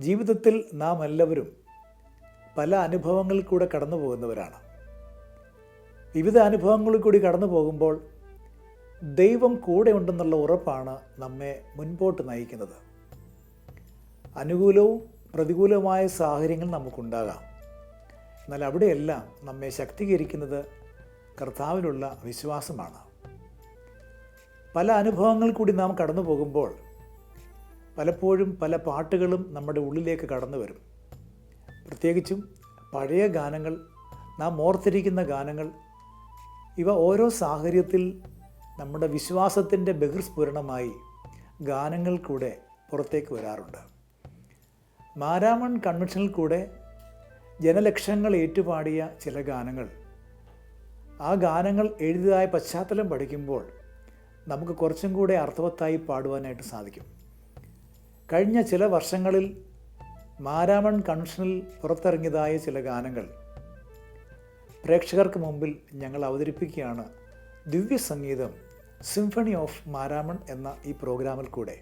ജീവിതത്തിൽ നാം എല്ലാവരും പല അനുഭവങ്ങളിൽ കൂടെ കടന്നു പോകുന്നവരാണ്. വിവിധ അനുഭവങ്ങളിൽ കൂടി കടന്നു പോകുമ്പോൾ ദൈവം കൂടെ ഉണ്ടെന്നുള്ള ഉറപ്പാണ് നമ്മെ മുൻപോട്ട് നയിക്കുന്നത്. അനുകൂലവും പ്രതികൂലവുമായ സാഹചര്യങ്ങൾ നമുക്കുണ്ടാകാം. എന്നാൽ അവിടെയെല്ലാം നമ്മെ ശക്തീകരിക്കുന്നത് കർത്താവിലുള്ള വിശ്വാസമാണ്. പല അനുഭവങ്ങൾ കൂടി നാം കടന്നു പോകുമ്പോൾ പലപ്പോഴും പല പാട്ടുകളും നമ്മുടെ ഉള്ളിലേക്ക് കടന്നു വരും. പ്രത്യേകിച്ചും പഴയ ഗാനങ്ങൾ, നാം ഓർത്തിരിക്കുന്ന ഗാനങ്ങൾ, ഇവ ഓരോ സാഹചര്യത്തിൽ നമ്മുടെ വിശ്വാസത്തിൻ്റെ ബഹിർസ്ഫുരണമായി ഗാനങ്ങൾ കൂടെ പുറത്തേക്ക് വരാറുണ്ട്. മാരാമൺ കൺവെൻഷനിൽ കൂടെ ജനലക്ഷങ്ങൾ ഏറ്റുപാടിയ ചില ഗാനങ്ങൾ, ആ ഗാനങ്ങൾ എഴുതിയതായ പശ്ചാത്തലം പഠിക്കുമ്പോൾ നമുക്ക് കുറച്ചും കൂടെ അർത്ഥവത്തായി പാടുവാനായിട്ട് സാധിക്കും. കഴിഞ്ഞ ചില വർഷങ്ങളിൽ മാരാമൺ കൺവെൻഷനിൽ പുറത്തിറങ്ങിയതായ ചില ഗാനങ്ങൾ പ്രേക്ഷകർക്ക് മുമ്പിൽ ഞങ്ങൾ അവതരിപ്പിക്കുകയാണ്. ദിവ്യസംഗീതം സിംഫണി ഓഫ് മാരാമൺ എന്ന ഈ പ്രോഗ്രാമിൽ കൂടെ.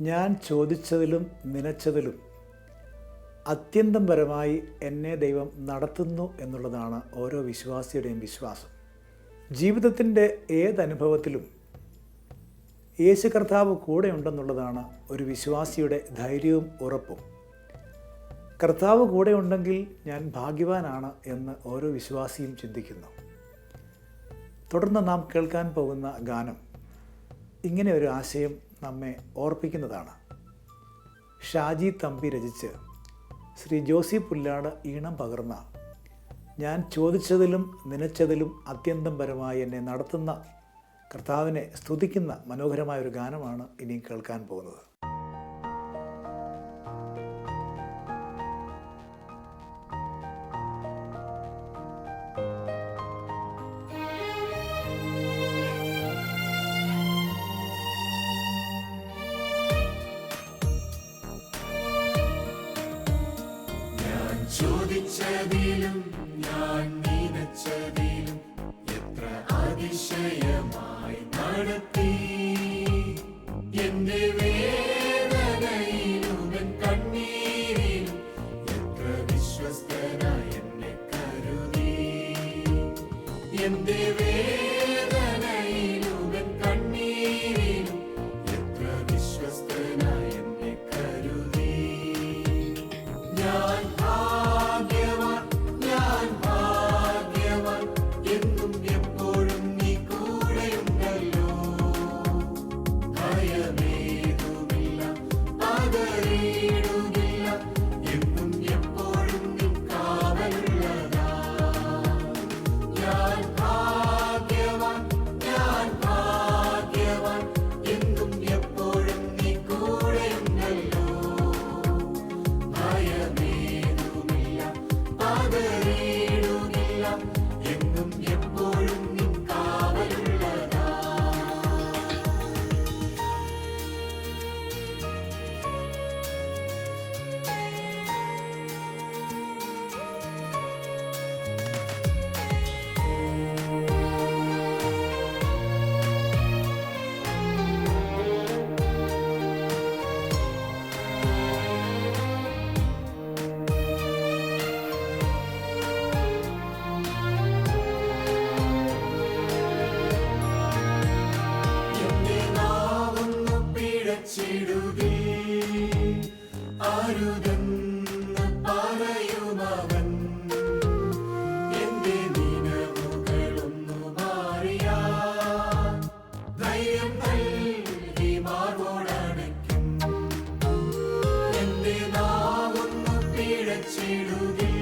ഞാൻ ചോദിച്ചതിലും നനച്ചതിലും അത്യന്തം പരമായി എന്നെ ദൈവം നടത്തുന്നു എന്നുള്ളതാണ് ഓരോ വിശ്വാസിയുടെയും വിശ്വാസം. ജീവിതത്തിൻ്റെ ഏതനുഭവത്തിലും യേശു കർത്താവ് കൂടെ ഉണ്ടെന്നുള്ളതാണ് ഒരു വിശ്വാസിയുടെ ധൈര്യവും ഉറപ്പും. കർത്താവ് കൂടെ ഉണ്ടെങ്കിൽ ഞാൻ ഭാഗ്യവാനാണ് എന്ന് ഓരോ വിശ്വാസിയും ചിന്തിക്കുന്നു. തുടർന്ന് നാം കേൾക്കാൻ പോകുന്ന ഗാനം ഇങ്ങനെ ഒരു ആശയം നമ്മെ ഓർപ്പിക്കുന്നതാണ്. ഷാജി തമ്പി രചിച്ച് ശ്രീ ജോസി പുല്ലാട് ഈണം പകർന്ന ഞാൻ ചോദിച്ചതിലും നനച്ചതിലും അത്യന്തം പരമായി എന്നെ നടത്തുന്ന കർത്താവിനെ സ്തുതിക്കുന്ന മനോഹരമായൊരു ഗാനമാണ് ഇനി കേൾക്കാൻ പോകുന്നത്. ചോദിച്ചതിലും ഞാൻ നനച്ചതിലും എത്ര അതിശയമായി നടത്തി. എന്റെ വേദനയിലും എൻ കണ്ണീരിലും എത്ര വിശ്വസ്തനായി എന്നെ കരുതി. എന്റെ വേദനയിലും എൻ കണ്ണീരിലും എത്ര വിശ്വസ്തനായി എന്നെ കരുതി. ഞാൻ അരുതെന്ന് പറയുമവൻ എന്റെ നിലവുകളൊന്നു മാറിയാൽ ധൈര്യം നൽകി മാർവോടണയ്ക്കും. എന്റെ നാവൊന്നു പിഴച്ചിടുകിൽ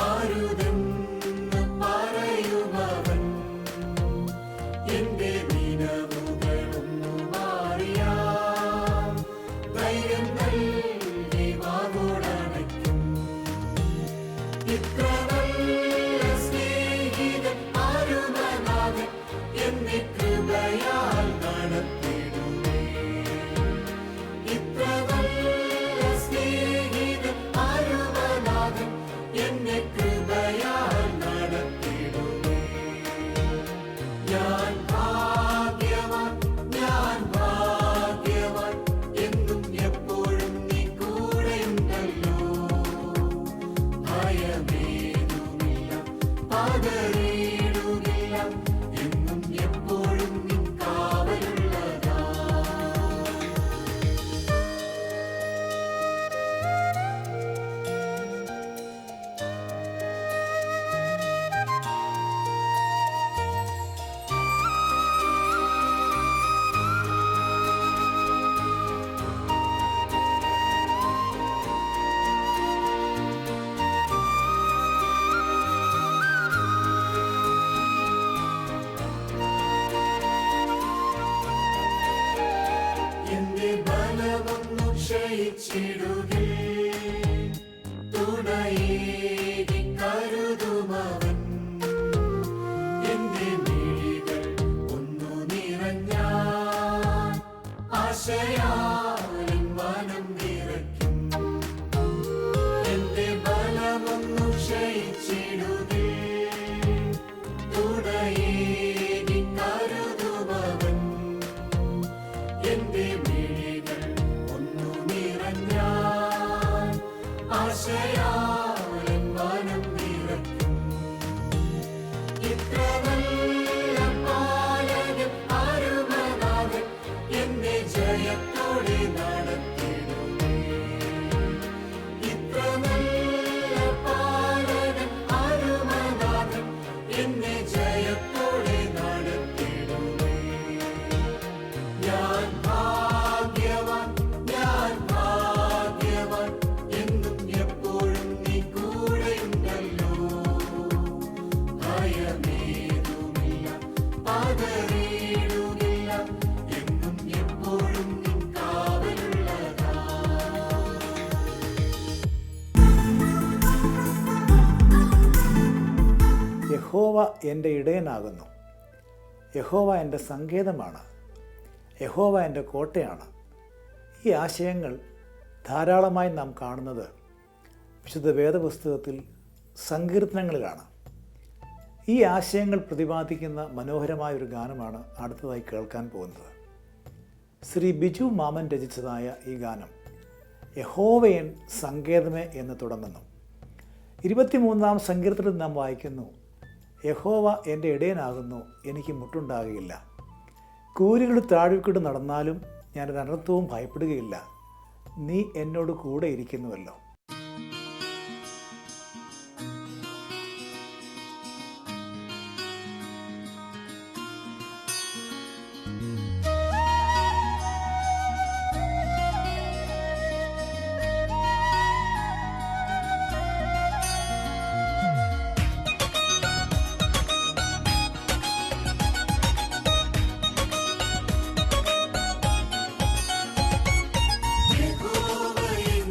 അരുതെന്ന് പറയുമവൻ എന്റെ നിലവുകളൊന്നു മാറിയാൽ ധൈര്യം നൽകി ക്ഷയിച്ചിടുകിൽ തുണയേകി കരുതുമവൻ എന്റെ മിഴികൾ ഒന്നു നിറഞ്ഞാൽ ആശയാലും മനം നിറയ്ക്കും എന്റെ ബലമൊന്നു ക്ഷയിച്ചിടുകിൽ തുണയേകി കരുതുമവൻ എന്റെ മിഴികൾ ഒന്നു നിറഞ്ഞാൽ ആശയാലും മനം നിറയ്ക്കും ഇത്ര നല്ല പാലകൻ അരുമനാഥൻ എന്നെ ജയത്തോടെ നടത്തിടുമേ ഇത്ര നല്ല പാലകൻ അരുമനാഥൻ എന്നെ ജയത്തോടെ നടത്തിടുമേ ഞാൻ ഭാഗ്യവാൻ എന്നും എപ്പോഴും നീ കൂടെയുണ്ടല്ലോ ഭയമേതുമില്ല പതറിയിടുകില്ല എന്നും എപ്പോഴും നിൻ കാവലുള്ളതാ യഹോവ എൻ്റെ ഇടയനാകുന്നു. യഹോവ എൻ്റെ സങ്കേതമാണ്. യഹോവ എൻ്റെ കോട്ടയാണ്. ഈ ആശയങ്ങൾ ധാരാളമായി നാം കാണുന്നത് വിശുദ്ധ വേദപുസ്തകത്തിൽ സങ്കീർത്തനങ്ങളിലാണ്. ഈ ആശയങ്ങൾ പ്രതിപാദിക്കുന്ന മനോഹരമായൊരു ഗാനമാണ് അടുത്തതായി കേൾക്കാൻ പോകുന്നത്. ശ്രീ ബിജു മാമൻ രചിച്ചതായ ഈ ഗാനം യഹോവയൻ സങ്കേതമേ എന്ന് തുടങ്ങുന്നു. 23-ാം സങ്കീർത്തനത്തിൽ നാം വായിക്കുന്നു, യഹോവ എൻ്റെ ഇടയനാകുന്നു, എനിക്ക് മുട്ടുണ്ടാകുകയില്ല. കൂരികൾ താഴ്വിക്കൂട് നടന്നാലും ഞാനൊരു അനർത്ഥവും ഭയപ്പെടുകയില്ല. നീ എന്നോട് കൂടെ ഇരിക്കുന്നുവല്ലോ. യഹോവയൻ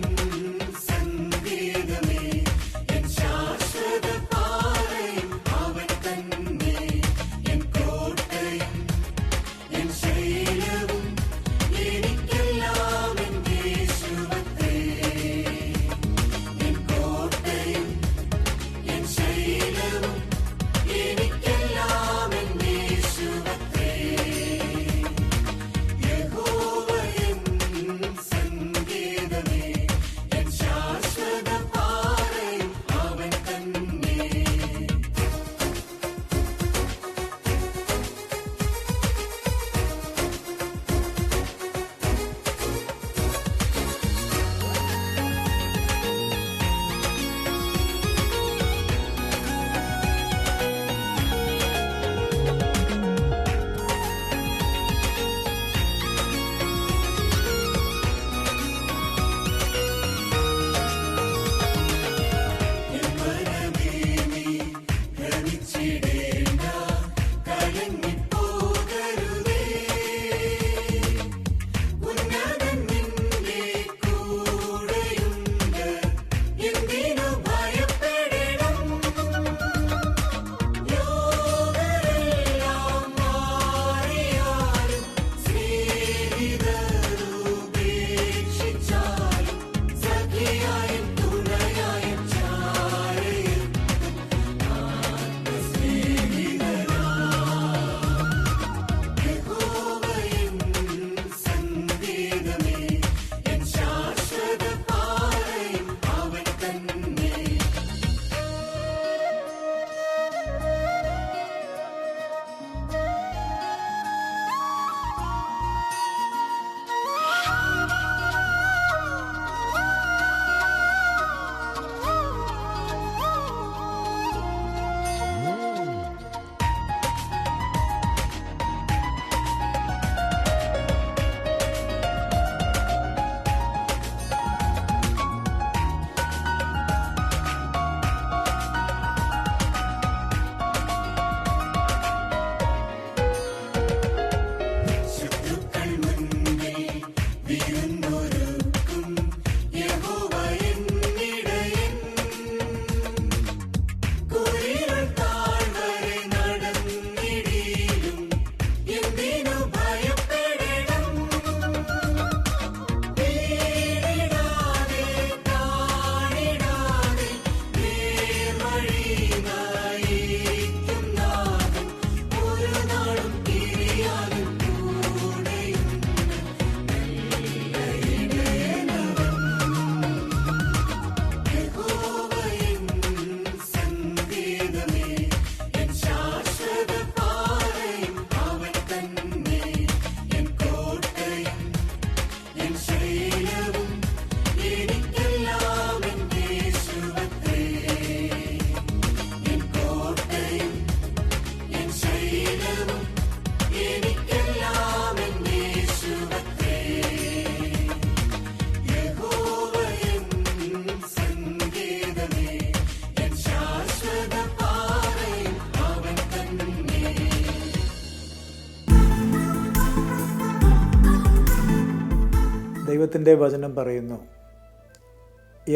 ദൈവത്തിൻ്റെ വചനം പറയുന്നു,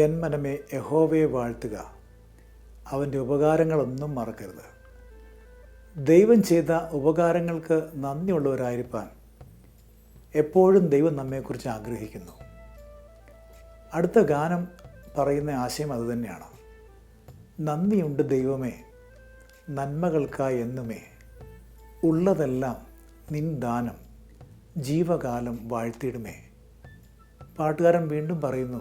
എൻ മനമേ യഹോവയെ വാഴ്ത്തുക, അവൻ്റെ ഉപകാരങ്ങളൊന്നും മറക്കരുത്. ദൈവം ചെയ്ത ഉപകാരങ്ങൾക്ക് നന്ദിയുള്ളവരായിരിക്കാൻ എപ്പോഴും ദൈവം നമ്മെക്കുറിച്ച് ആഗ്രഹിക്കുന്നു. അടുത്ത ഗാനം പറയുന്ന ആശയം അതുതന്നെയാണ്. നന്ദിയുണ്ട് ദൈവമേ നന്മകൾക്കായി എന്നുമേ, ഉള്ളതെല്ലാം നിൻ ദാനം ജീവകാലം വാഴ്ത്തിയിടുമേ. പാട്ടുകാരൻ വീണ്ടും പറയുന്നു,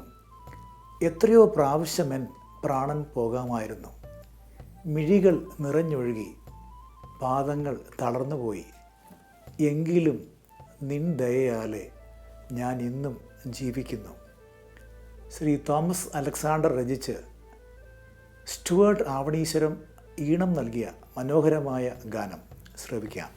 എത്രയോ പ്രാവശ്യമെൻ പ്രാണൻ പോകാമായിരുന്നു, മിഴികൾ നിറഞ്ഞൊഴുകി പാദങ്ങൾ തളർന്നുപോയി, എങ്കിലും നിൻ ദയയാലെ ഞാൻ ഇന്നും ജീവിക്കുന്നു. ശ്രീ തോമസ് അലക്സാണ്ടർ രചിച്ച് സ്റ്റുവർട്ട് ആവണീശ്വരം ഈണം നൽകിയ മനോഹരമായ ഗാനം ശ്രവിക്കാം.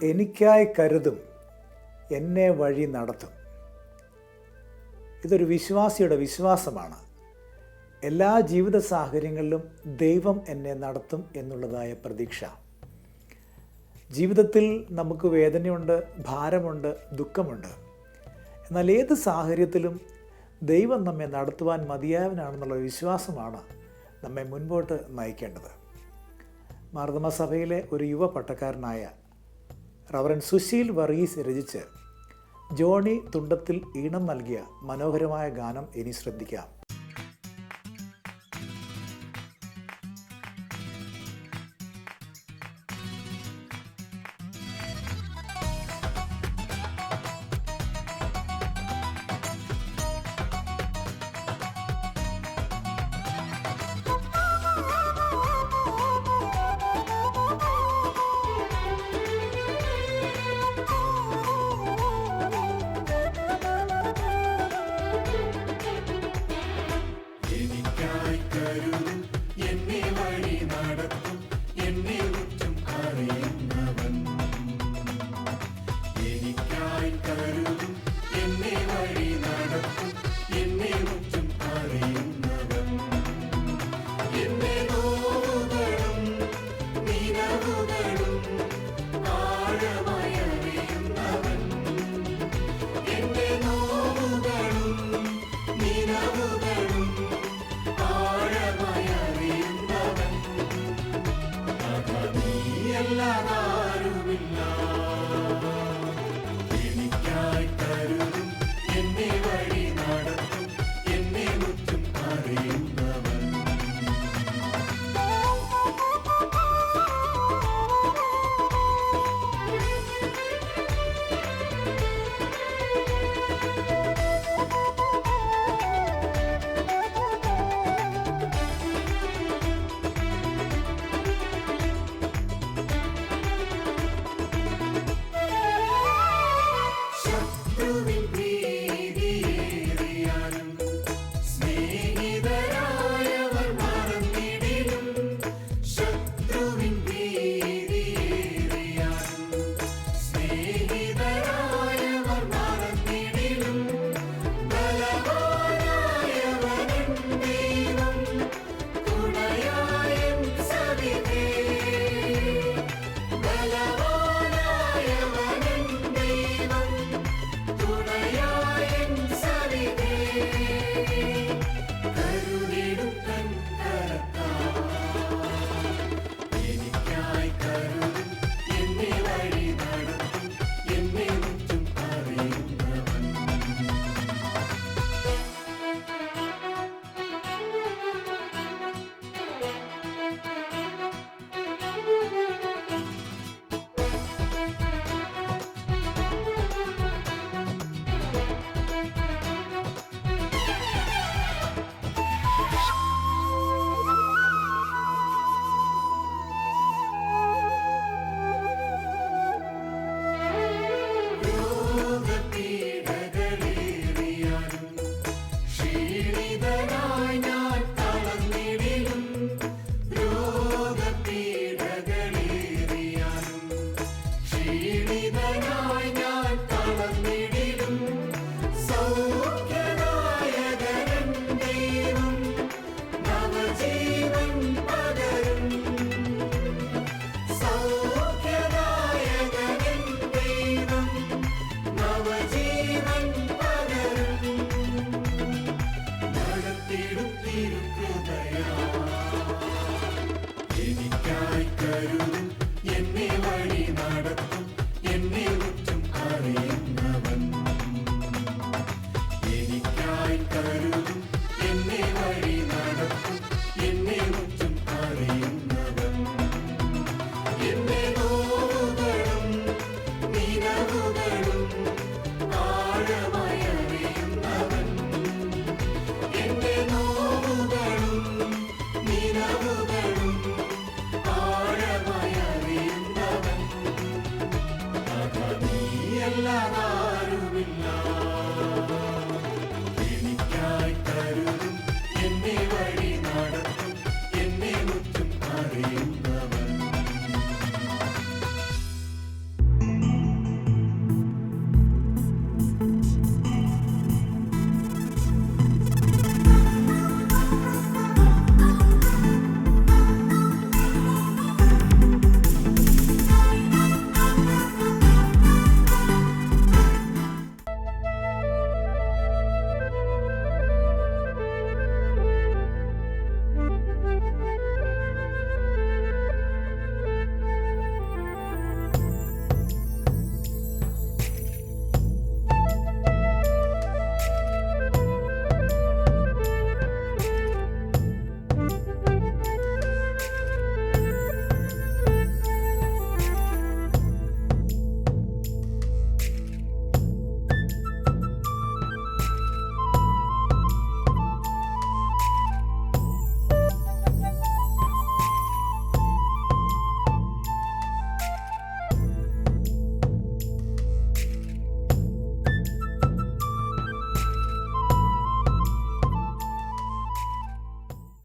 എനിക്കായി കരുതും, എന്നെ വഴി നടത്തും. ഇതൊരു വിശ്വാസിയുടെ വിശ്വാസമാണ്. എല്ലാ ജീവിത സാഹചര്യങ്ങളിലും ദൈവം എന്നെ നടത്തും എന്നുള്ളതായ പ്രതീക്ഷ. ജീവിതത്തിൽ നമുക്ക് വേദനയുണ്ട്, ഭാരമുണ്ട്, ദുഃഖമുണ്ട്. എന്നാൽ ഏത് സാഹചര്യത്തിലും ദൈവം നമ്മെ നടത്തുവാൻ മതിയായവനാണെന്നുള്ള വിശ്വാസമാണ് നമ്മെ മുൻപോട്ട് നയിക്കേണ്ടത്. മാർത്തോമാ സഭയിലെ ഒരു യുവ പട്ടക്കാരനായ റവറൻ സുശീൽ വർഗീസ് രചിച്ച് ജോണി തുണ്ടത്തിൽ ഈണം നൽകിയ മനോഹരമായ ഗാനം ഇനി ശ്രദ്ധിക്കാം. എനിക്കായി കരുതും, എന്നെ വഴി നടത്തും, എന്നെ മുറ്റും അറിയുന്നവൻ. എനിക്കായി കരുതും, എന്നെ വഴി നടത്തും, എന്നെ മുറ്റും അറിയുന്നവൻ. എന്റെ നോവുകളും നിലവുകളും ആഴമായി അറിയുന്നവൻ. എന്റെ നോവുകളും നിലവുകളും ആഴമായി അറിയുന്നവൻ. അതാ നീയല്ലാതാരുമില്ല. എനിക്കായി കരുതും, എന്നെ വഴി നടത്തും, എന്നെ മുറ്റും അറിയുന്നവൻ. ശത്രുവിൻ ഭീതിയേറിയാലും സ്നേഹിതരായവർ മറന്നിടിലും. ശത്രുവിൻ ഭീതിയേറിയാലും സ്നേഹിതരായവർ മറന്നിടിലും. ബലവാനായവൻ ദൈവം, തുണയായൻ സവിധേ. ബലവാനായവൻ ദൈവം, തുണയായൻ സവിധേ. കരുതിടും തൻ കരത്താൽ എനിക്കായി കരുതും, എന്നെ വഴി നടത്തും, എന്നെ മുറ്റും അറിയുന്നവൻ. രോഗപീഡകളേറിയാലും ക്ഷീണിതനായി ഞാൻ തളർന്നിടിലും. രോഗപീഡകളേറിയാലും ക്ഷീണിതനായി ഞാൻ തളർന്നിടിലും. സൗഖ്യദായകൻ ദൈവം, നവജീവൻ പകരും. സൗഖ്യദായകൻ ദൈവം, നവജീവൻ പകരും. നടത്തിടും തിരുകൃപയാൽ എനിക്കായി കരുതും, എന്നെ വഴി നടത്തും, എന്നെ മുറ്റും അറിയുന്നവൻ. എനിക്കായി കരുതും, എന്നെ വഴി നടത്തും, എന്നെ മുറ്റും അറിയുന്നവൻ. എന്റെ നോവുകളും നിലവുകളും ആഴമായി അറിയുന്നവൻ. എന്റെ നോവുകളും നിലവുകളും ആഴമായി അറിയുന്നവൻ. അതാ നീയല്ലാതാ